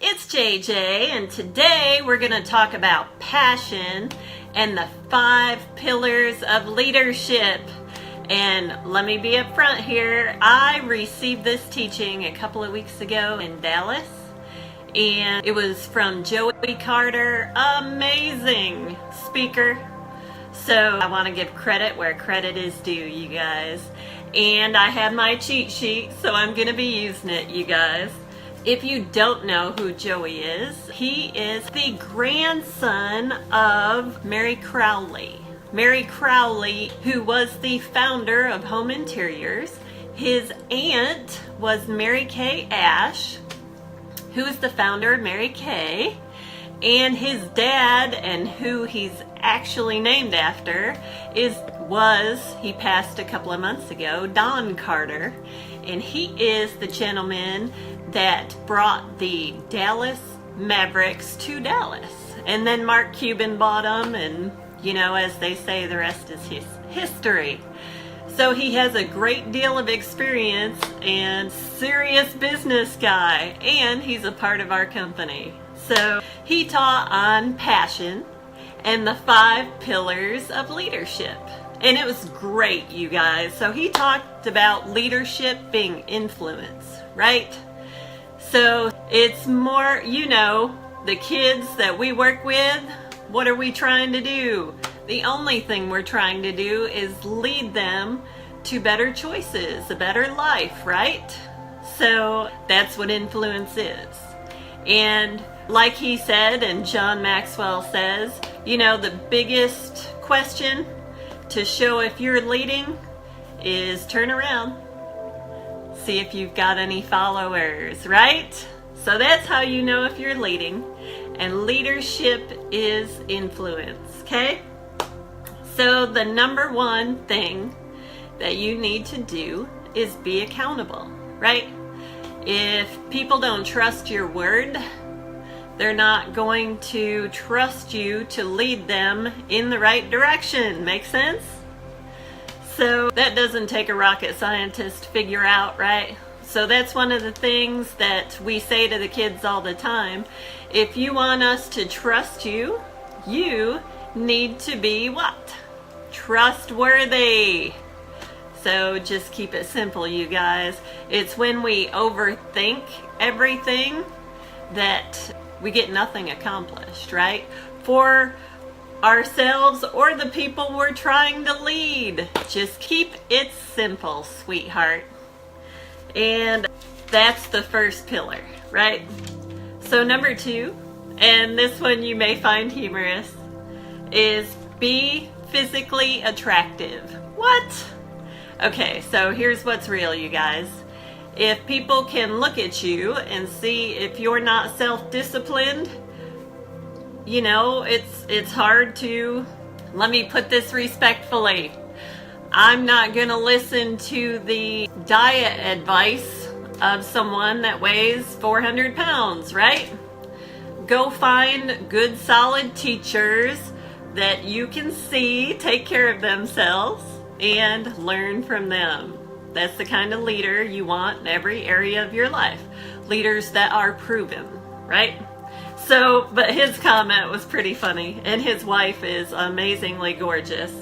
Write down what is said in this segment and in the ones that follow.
it's JJ, and today we're going to talk about passion and the 5 pillars of leadership. And let me be upfront here, I received this teaching a couple of weeks ago in Dallas, and it was from Joey Carter, amazing speaker. So I want to give credit where credit is due, you guys. And I have my cheat sheet, so I'm going to be using it, you guys. If you don't know who Joey is, he is the grandson of Mary Crowley. Mary Crowley, who was the founder of Home Interiors. His aunt was Mary Kay Ash, who is the founder of Mary Kay. And his dad, and who he's actually named after, he passed a couple of months ago, Don Carter. And he is the gentleman that brought the Dallas Mavericks to Dallas. And then Mark Cuban bought them, and you know, as they say, the rest is history. So he has a great deal of experience and serious business guy, and he's a part of our company. So he taught on passion and the 5 pillars of leadership. And it was great, you guys. So he talked about leadership being influence, right? So it's more, you know, the kids that we work with, what are we trying to do? The only thing we're trying to do is lead them to better choices, a better life, right? So that's what influence is. And like he said, and John Maxwell says, you know, the biggest question to show if you're leading is turn around. See if you've got any followers, right? So that's how you know if you're leading. And leadership is influence, okay? So the number one thing that you need to do is be accountable, right? If people don't trust your word, they're not going to trust you to lead them in the right direction. Make sense? So that doesn't take a rocket scientist to figure out, right? So that's one of the things that we say to the kids all the time. If you want us to trust you, you need to be what? Trustworthy. So just keep it simple, you guys. It's when we overthink everything that we get nothing accomplished, right? For ourselves or the people we're trying to lead. Just keep it simple, sweetheart. And that's the first pillar, right? So number 2, and this one you may find humorous, is be physically attractive. What? Okay, so here's what's real, you guys. If people can look at you and see if you're not self-disciplined, you know, it's hard to, let me put this respectfully, I'm not going to listen to the diet advice of someone that weighs 400 pounds, right? Go find good, solid teachers that you can see take care of themselves and learn from them. That's the kind of leader you want in every area of your life. Leaders that are proven, right? So, but his comment was pretty funny, and his wife is amazingly gorgeous.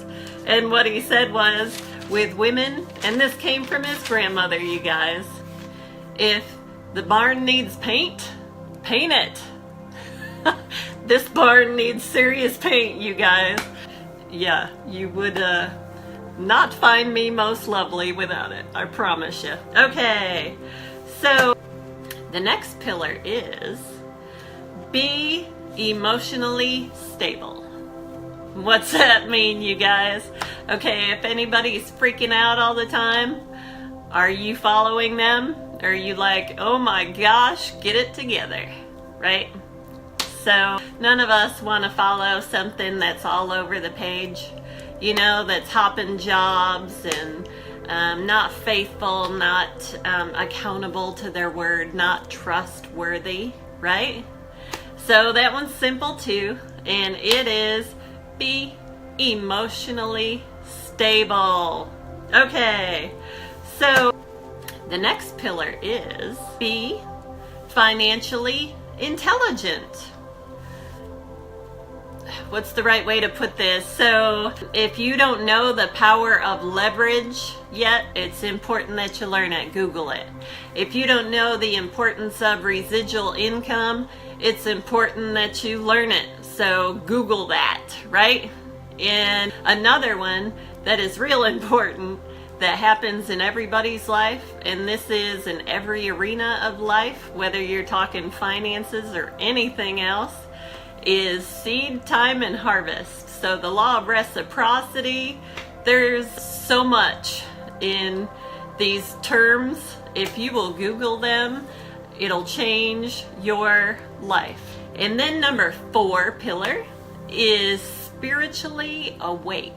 And what he said was, with women, and this came from his grandmother, you guys, if the barn needs paint, paint it. This barn needs serious paint, you guys. Yeah, you would not find me most lovely without it, I promise you. Okay, so the next pillar is be emotionally stable. What's that mean, you guys? Okay, if anybody's freaking out all the time, are you following them? Or are you like, oh my gosh, get it together, right? So none of us want to follow something that's all over the page, you know, that's hopping jobs and not faithful, not accountable to their word, not trustworthy, right? So that one's simple too, and it is be emotionally stable. Okay, so the next pillar is be financially intelligent. What's the right way to put this? So if you don't know the power of leverage yet, it's important that you learn it. Google it. If you don't know the importance of residual income, it's important that you learn it. So Google that, right? And another one that is real important that happens in everybody's life, and this is in every arena of life, whether you're talking finances or anything else, is seed time and harvest. So the law of reciprocity, there's so much in these terms. If you will Google them, it'll change your life. And then number 4 pillar is spiritually awake.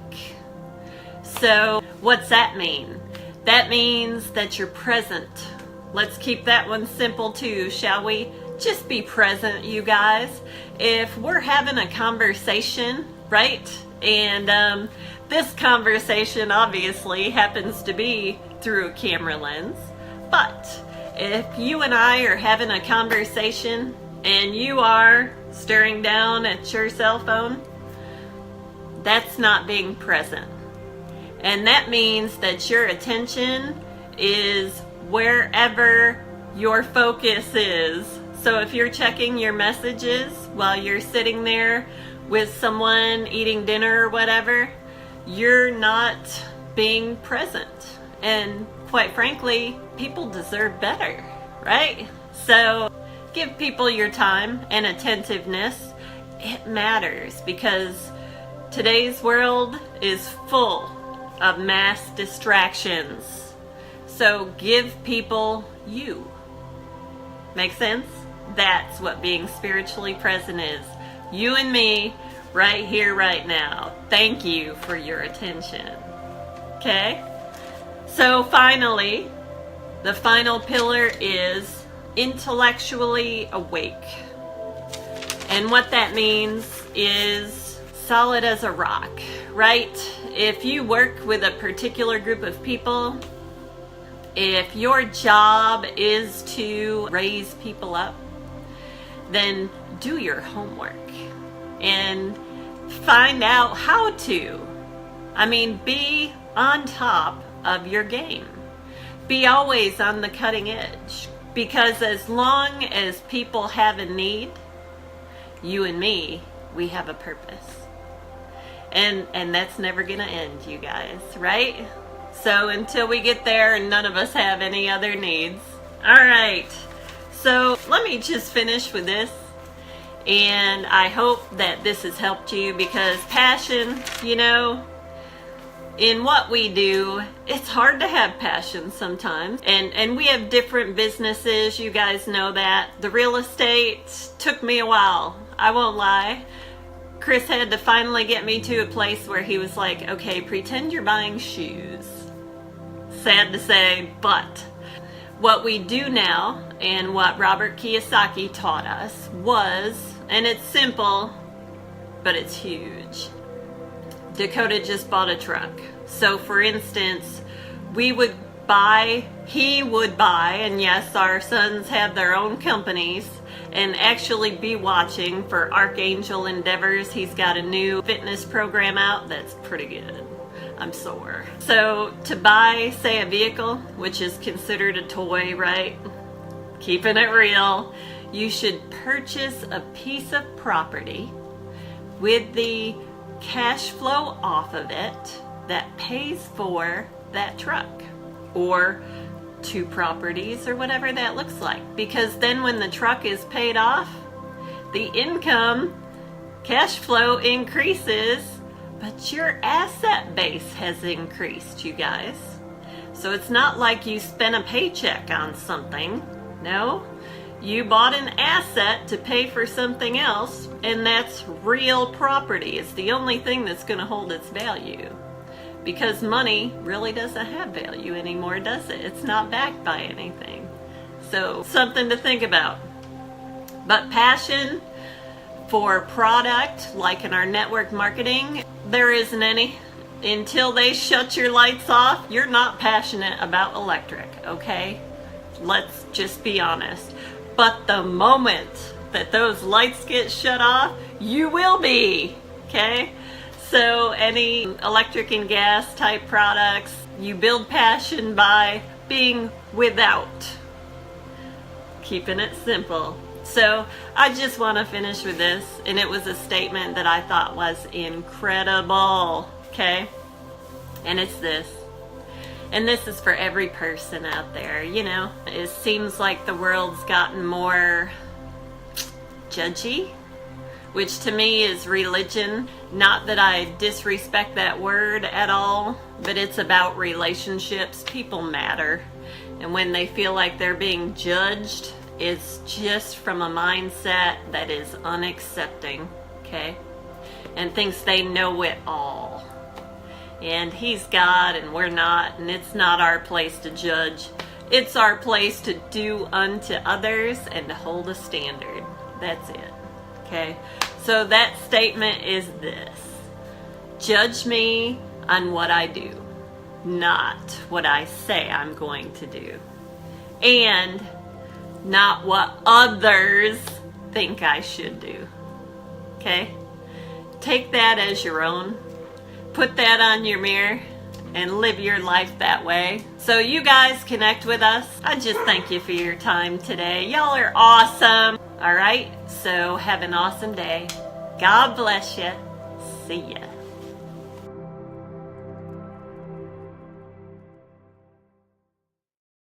So what's that mean? That means that you're present. Let's keep that one simple too, shall we? Just be present, you guys. If we're having a conversation, right? And this conversation obviously happens to be through a camera lens. But if you and I are having a conversation and you are staring down at your cell phone, that's not being present. And that means that your attention is wherever your focus is. So if you're checking your messages while you're sitting there with someone eating dinner or whatever, you're not being present. And quite frankly, people deserve better, right? So give people your time and attentiveness. It matters because today's world is full of mass distractions. So give people you. Make sense? That's what being spiritually present is. You and me, right here, right now. Thank you for your attention. Okay? So finally, the final pillar is intellectually awake. And what that means is solid as a rock, right? If you work with a particular group of people, if your job is to raise people up, then do your homework and find out how to. I mean, be on top of your game. Be always on the cutting edge, because as long as people have a need, you and me, we have a purpose. And that's never gonna end, you guys, right? So until we get there and none of us have any other needs. All right. So let me just finish with this, and I hope that this has helped you, because passion, you know, in what we do, it's hard to have passion sometimes, and we have different businesses, you guys know that. The real estate took me a while, I won't lie. Chris had to finally get me to a place where he was like, okay, pretend you're buying shoes. Sad to say, but what we do now, and what Robert Kiyosaki taught us was, and it's simple, but it's huge. Dakota just bought a truck. So for instance, he would buy, and yes, our sons have their own companies, and actually be watching for Archangel Endeavors. He's got a new fitness program out that's pretty good. I'm sore. So to buy, say, a vehicle, which is considered a toy, right? Keeping it real, you should purchase a piece of property with the cash flow off of it that pays for that truck, or 2 properties, or whatever that looks like. Because then when the truck is paid off, the income, cash flow increases, but your asset base has increased, you guys. So it's not like you spent a paycheck on something. No, you bought an asset to pay for something else, and that's real property. It's the only thing that's going to hold its value. Because money really doesn't have value anymore, does it? It's not backed by anything. So something to think about. But passion for product, like in our network marketing, there isn't any. Until they shut your lights off, you're not passionate about electric, okay? Let's just be honest. But the moment that those lights get shut off, you will be, okay? So any electric and gas type products, you build passion by being without. Keeping it simple. So I just want to finish with this, and it was a statement that I thought was incredible, okay? And it's this. And this is for every person out there, you know. It seems like the world's gotten more judgy, which to me is religion. Not that I disrespect that word at all, but it's about relationships. People matter. And when they feel like they're being judged, it's just from a mindset that is unaccepting, okay? And thinks they know it all. And he's God and we're not, and it's not our place to judge. It's our place to do unto others and to hold a standard. That's it, okay? So that statement is this: judge me on what I do, not what I say I'm going to do, and not what others think I should do, okay? Take that as your own. Put that on your mirror and live your life that way. So you guys connect with us. I just thank you for your time today. Y'all are awesome. All right, so have an awesome day. God bless you. See ya.